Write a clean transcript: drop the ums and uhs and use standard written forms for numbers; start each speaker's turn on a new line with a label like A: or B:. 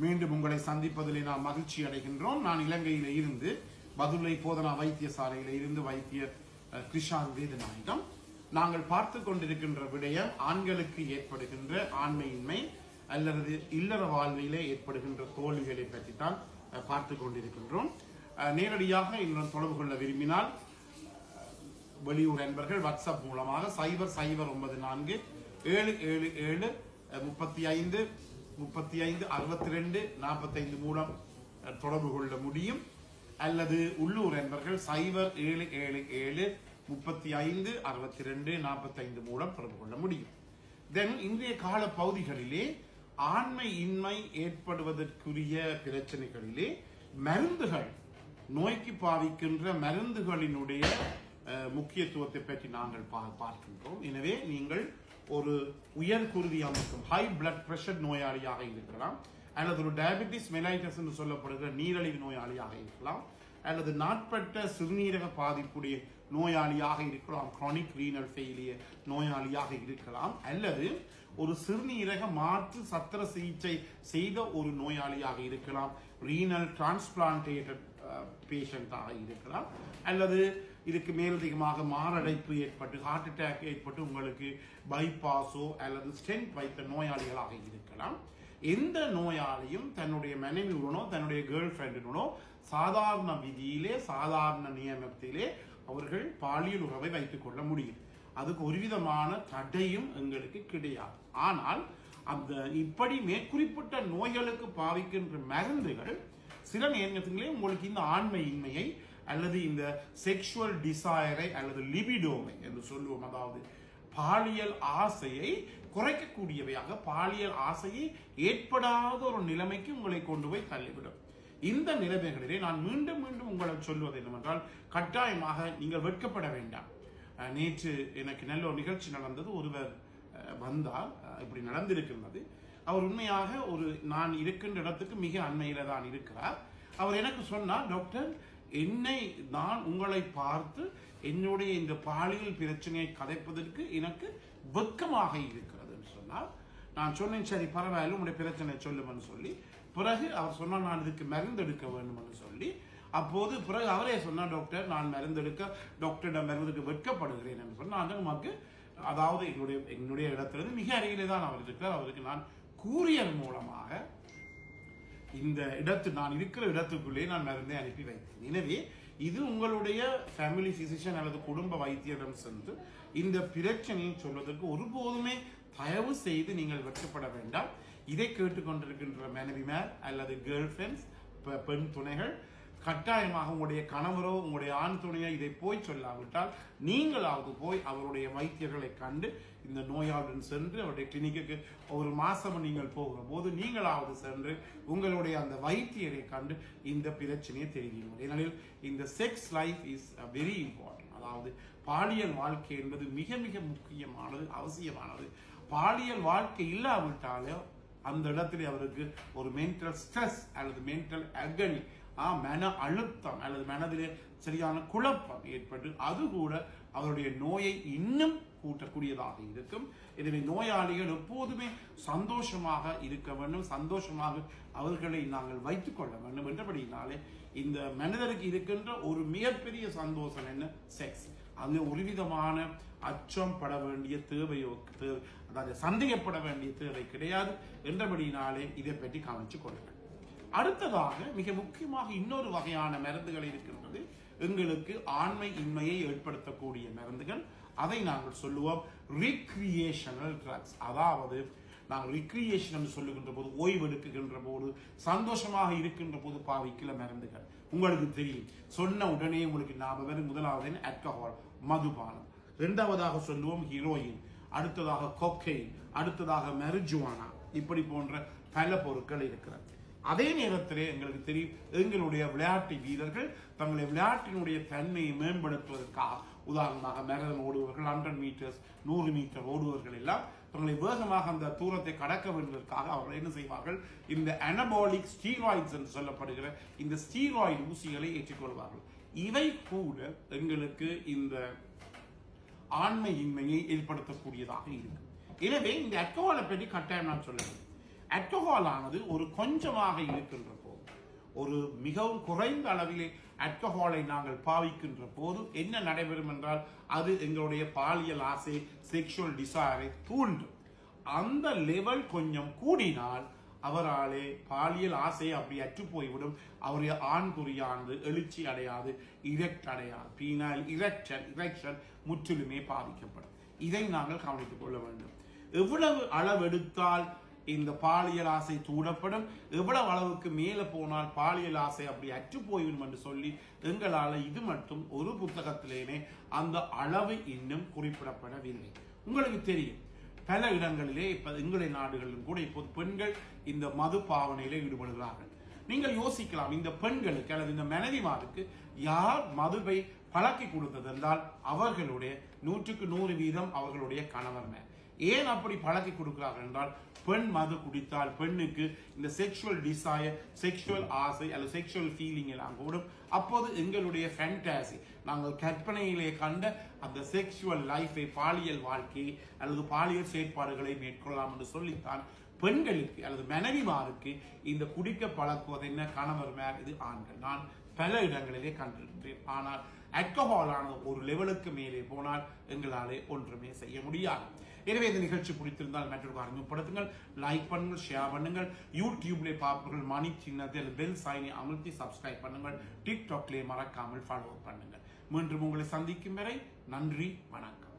A: மீண்டும் உங்களை சந்திப்பதிலே நாம் மகிழ்ச்சி அடைகின்றோம். நான் இலங்கையில இருந்து பதுளை போதனா வைத்தியசாலையில இருந்து வைத்தியர் கிருஷாந்த் வேதநாயகம். நாங்கள் பார்த்து கொண்டிருக்கின்ற விடயம் ஆண்களுக்கு ஏற்படுகின்ற ஆண்மையின்மை அல்லது இல்லற வாழ்விலே ஏற்படுகின்ற தோல்விகளை பற்றி தான் பார்த்து கொண்டிருக்கின்றோம். நேரடியாக இன்னும் தொடர்பு கொள்ள விரும்பினால் வெளியூர் நண்பர்கள் வாட்ஸ்அப் மூலமாக 0094 777 35 35 62 45 மூலம் தொடர்பு கொள்ள முடியும். அல்லது உள்ளூர் நண்பர்கள் 0777 35 62 45 மூலம் தொடர்பு கொள்ள முடியும். தென் இன்றைய கால பகுதிகளிலே ஆண்மை இன்மை ஏற்படுவதற்குரிய பிரச்சனைகளிலே மருந்துகள், நோய்க்கு பாவிக்கின்ற மருந்துகளினுடைய முக்கியத்துவத்தை பற்றி நாங்கள் பார்க்கின்றோம். எனவே நீங்கள் ஒரு உயர் குருதி அமைக்கும் ஹை பிளட் பிரஷர் நோயாளியாக இருக்கலாம், அல்லது ஒரு டயபெட்டிஸ் மெலைட்டஸ் என்று சொல்லப்படுகிற நீரிழிவு நோயாளியாக இருக்கலாம், அல்லது நாட்பட்ட சிறுநீரக பாதிப்புடைய நோயாளியாக இருக்கலாம், கிரானிக் ரீனல் ஃபெயிலியர் நோயாளியாக இருக்கலாம், அல்லது ஒரு சிறுநீரக மாற்று சத்திர சிகிச்சை செய்த ஒரு நோயாளியாக இருக்கலாம், ரீனல் டிரான்ஸ்பிளான்டேட்டட் பேஷண்டாக இருக்கலாம், அல்லது இதுக்கு மேலதிகமாக மாரடைப்பு ஏற்பட்டு ஹார்ட் அட்டாக் ஏற்பட்டு உங்களுக்கு பைபாஸோ அல்லது ஸ்டென்ட் வைத்த நோயாளிகளாக இருக்கலாம். எந்த நோயாளியும் தன்னுடைய மனைவியுடனோ தன்னுடைய கேர்ள் ஃப்ரெண்டுடனோ சாதாரண விதியிலே சாதாரண நியமத்திலே அவர்கள் பாலியல் உறவை வைத்துக் கொள்ள முடியும். அதுக்கு ஒரு விதமான தடையும் எங்களுக்கு கிடையாது. ஆனால் அந்த இப்படி மேற்குறிப்பிட்ட நோய்களுக்கு பாவிக்கின்ற மருந்துகள் சில நேரத்திலே உங்களுக்கு இந்த ஆண்மை இன்மையை அல்லது இந்த செக்ஷுவல் டிசைரை அல்லது லிபிடோமை என்று சொல்லுவோம், அதாவது பாலியல் ஆசையை குறைக்கக்கூடியவையாக, பாலியல் ஆசையை ஏற்படாத ஒரு நிலைமைக்கு உங்களை கொண்டு போய் தள்ளிவிடும். இந்த நிலைமைகளிலே நான் மீண்டும் மீண்டும் உங்களை சொல்வது என்னவென்றால், கட்டாயமாக நீங்கள் வெட்கப்பட வேண்டாம். நேற்று எனக்கு நல்ல ஒரு நிகழ்ச்சி நடந்தது. ஒருவர் வந்தால் இப்படி நடந்திருக்கிறது. அவர் உண்மையாக நான் இருக்கின்ற இடத்துக்கு மிக அண்மையில தான் இருக்கிறார். அவர் எனக்கு சொன்னார், டாக்டர், நான் உங்களை பார்த்து என்னுடைய இந்த பாலியல் பிரச்சனையை கதைப்பதற்கு எனக்கு வெட்கமாக இருக்கிறது என்று சொன்னார். நான் சொன்னேன், சரி பரவாயில்ல, உங்களுடைய பிரச்சனை சொல்லுமென்னு சொல்லி, பிறகு அவர் சொன்னார், நான் இதுக்கு மருந்து எடுக்க வேண்டும் என்று சொல்லி, அப்போது பிறகு அவரே சொன்னார், டாக்டர், நான் மருந்தெடுக்க டாக்டரிடம் மருந்துக்கு வெட்கப்படுகிறேன் என்று சொன்னார். நமக்கு அதாவது என்னுடைய இடத்திலிருந்து மிக அருகிலே தான் அவர் இருக்கிறார். அவருக்கு நான் கூரியர் மூலமாக இந்த நான் இருக்கிற இடத்துக்குள்ளே நான் மருந்தை அனுப்பி வைத்தேன். எனவே இது உங்களுடைய ஃபேமிலி பிசிஷியன் அல்லது குடும்ப வைத்தியரிடம் சென்று இந்த பிரச்சனையை சொல்வதற்கு ஒருபோதுமே தயவு செய்து நீங்கள் வெட்கப்பட வேண்டாம். இதை கேட்டுக்கொண்டிருக்கின்ற மனைவிமார் அல்லது கேர்ள் ஃப்ரெண்ட்ஸ், பெண் துணைகள், கட்டாயமாக உங்களுடைய கணவரோ உங்களுடைய ஆண் துணையோ இதை போய் சொல்லாவிட்டால் நீங்களாவது போய் அவருடைய வைத்தியர்களை கண்டு இந்த நோயாளுடன் சென்று அவருடைய கிளினிக்கு ஒரு மாசம் நீங்கள் போகிற போது நீங்களாவது சென்று உங்களுடைய அந்த வைத்தியரை கண்டு இந்த பிரச்சனையை தெரிவிக்கணும். ஏனெனில் இந்த sex life is very important. அதாவது பாலியல் வாழ்க்கை என்பது மிக மிக முக்கியமானது, அவசியமானது. பாலியல் வாழ்க்கை இல்லாவிட்டாலும் அந்த இடத்துல அவருக்கு ஒரு மென்டல் ஸ்ட்ரெஸ் அல்லது மென்டல் அகனி, மன அழுத்தம் அல்லது மனதிலே சரியான குழப்பம் ஏற்பட்டு அது கூட அவருடைய நோயை இன்னும் கூட்டக்கூடியதாக இருக்கும். எனவே நோயாளிகள் எப்போதுமே சந்தோஷமாக இருக்க வேண்டும், சந்தோஷமாக அவர்களை நாங்கள் வைத்துக் கொள்ள வேண்டும். என்றபடினாலே இந்த மனிதருக்கு இருக்கின்ற ஒரு மிகப்பெரிய சந்தோஷம் என்ன? செக்ஸ். அங்கு ஒரு விதமான அச்சம் பட வேண்டிய தேவையோ, அதாவது சந்தேகப்பட வேண்டிய தேவை கிடையாது. என்றபடினாலே இதை பற்றி கவனித்துக் கொள்ளுங்கள். அடுத்ததாக மிக முக்கியமாக இன்னொரு வகையான மருந்துகள் இருக்கின்றது, எங்களுக்கு ஆண்மை இன்மையை ஏற்படுத்தக்கூடிய மருந்துகள். அதை நாங்கள் சொல்லுவோம் ரீக்ரியேஷனல் ட்ரக்ஸ். அதாவது நாங்கள் ரீக்ரியேஷன் என்று சொல்லுகின்ற போது, ஓய்வெடுக்குகின்ற போது, சந்தோஷமாக இருக்கின்ற போது பாவிக்கிற மருந்துகள். உங்களுக்கு தெரியும், சொன்ன உடனே உங்களுக்கு ஞாபகம் வரும். முதலாவது ஆல்கஹால், மதுபானம். இரண்டாவதாக சொல்லுவோம் ஹீரோயின், அடுத்ததாக கொக்கைன், அடுத்ததாக மெரிஜுவானா. இப்படி போன்ற பல பொருட்கள் இருக்கிறது. அதே நேரத்திலே எங்களுக்கு தெரியும், எங்களுடைய விளையாட்டு வீரர்கள் தங்களுடைய விளையாட்டினுடைய தன்மையை மேம்படுத்துவதற்காக, உதாரணமாக மேரதன் ஓடுவர்கள், 100 மீட்டர்ஸ் 100 மீட்டர் ஓடுவர்கள் எல்லாம் தங்களை வேகமாக அந்த தூரத்தை கடக்க வேண்டுவதற்காக அவர்கள் என்ன செய்வார்கள்? இந்த அனபாலிக் ஸ்டீராய்ட்ஸ் என்று சொல்லப்படுகிற இந்த ஸ்டீராய்டு ஊசிகளை ஏற்றுக்கொள்வார்கள். இவை கூட எங்களுக்கு இந்த ஆண்மை இன்மையை ஏற்படுத்தக்கூடியதாக இருக்கு. எனவே இந்த அல்கோஹாலை பற்றி கட்டாயம் நான் சொல்லுவேன். ஆல்கஹால் ஆனது ஒரு கொஞ்சமாக இருக்கின்ற போது, ஒரு மிகவும் குறைந்த அளவிலே ஆல்கஹாலை நாங்கள் பாவிக்கின்ற போது என்ன நடைபெறும் என்றால் அது எங்களுடைய பாலியல் ஆசை, செக்ஷுவல் டிசைரை தூண்டும். அந்த லெவல் கொஞ்சம் கூடினால் அவராலே பாலியல் ஆசையை அப்படி அற்று போய்விடும். அவருடைய ஆண்குறியானது எழுச்சி அடையாது, இரக்ட் அடையாது, பீனால் இரெக்ஷன் முற்றிலுமே பாதிக்கப்படும். இதை நாங்கள் கவனித்துக் கொள்ள வேண்டும். எவ்வளவு அளவெடுத்தால் இந்த பாலியல் ஆசை தூண்டப்படும், எவ்வளவு அளவுக்கு மேல போனால் பாலியல் ஆசை அப்படி அற்று போய்விடும் என்று சொல்லி எங்களால் இது மட்டும் ஒரு புத்தகத்திலேயே அந்த அளவு இன்னும் குறிப்பிடப்படவில்லை. உங்களுக்கு தெரியும், பல இடங்களிலே இப்ப எங்களுடைய நாடுகளிலும் கூட இப்போது பெண்கள் இந்த மது பாவனையில ஈடுபடுகிறார்கள். நீங்கள் யோசிக்கலாம், இந்த பெண்களுக்கு அல்லது இந்த மனைவிமாருக்கு யார் மதுவை பழக்கி கொடுத்தது என்றால் அவர்களுடைய 100% அவர்களுடைய கணவர்மே. ஏன் அப்படி பழக்கி கொடுக்கிறார்கள் என்றால், பெண் மது குடித்தால் பெண்ணுக்கு இந்த செக்ஷுவல் டிசையர், செக்ஷுவல் ஆசை அல்லது செக்ஷுவல் ஃபீலிங் எல்லாம் கூடும். அப்போது எங்களுடைய ஃபேண்டாசி, நாங்கள் கற்பனையிலே கண்ட அந்த செக்ஷுவல் லைஃபை, பாலியல் வாழ்க்கையை அல்லது பாலியல் செயற்பாடுகளை மேற்கொள்ளலாம் என்று சொல்லித்தான் பெண்களுக்கு அல்லது மனைவிமாருக்கு இந்த குடிக்க பழக்குவது என்ன கணவர் மேல், இது ஆண்கள். நான் பல இடங்களிலே கண்டிருக்கிறேன். ஆனால் ஆல்கஹாலானது ஒரு லெவலுக்கு மேலே போனால் எங்களாலே ஒன்றுமே செய்ய முடியாது. எனவே இந்த நிகழ்ச்சி பிடித்திருந்தால் மற்றொரு அறிமுகப்படுத்துங்கள், லைக் பண்ணுங்கள், ஷேர் பண்ணுங்கள். யூடியூப்ல பார்ப்பவர்கள் மணி சின்னத்தில் பெல் சைனை அமுத்தி சப்ஸ்கிரைப் பண்ணுங்கள். டிக்டாக்லேயே மறக்காமல் ஃபாலோ பண்ணுங்கள். மீண்டும் உங்களை சந்திக்கும் வரை நன்றி, வணக்கம்.